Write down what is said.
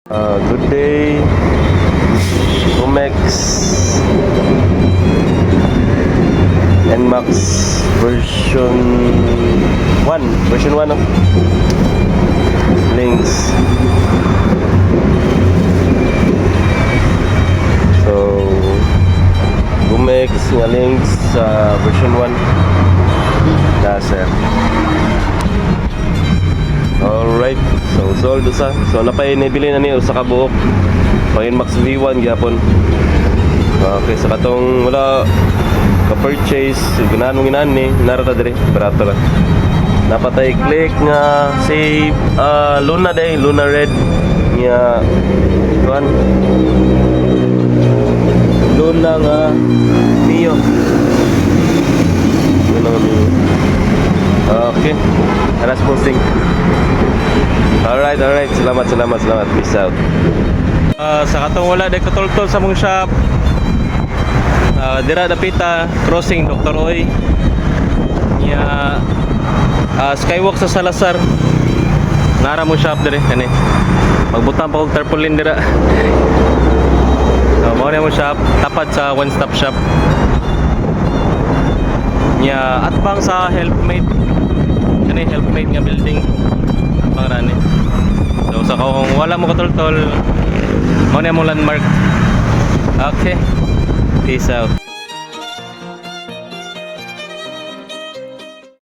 Good day, Umex NMAX version 1 no? Links. So Umex nga links sa version 1 na sir. Alright, so sold sa. So napay nabili na niyo sa kabuok. Pangin Max V1 gyapon. Okay, sa katong wala ka-purchase, ganahan mong inahan ni narata dire, barato lang. Napatay click nga save Luna day, Luna red nya kuan. Luna nga Mio. Luna nga Mio. Okay, aras posting. Alright, salamat. Peace out. Sa katong wala day katultol sa mong shop. Dira dapita crossing Dr. Oy. Nya Skywalk sa Salazar. Nara mo shop dire kani. Magbutang pa og tarpaulin dira. So mao na mo shop tapat sa one stop shop. Nya atbang sa Helpmate. Kani Helpmate nga building. Atbang rani. So sa kung wala mo katultol, mao na mo landmark. Okay. Peace out.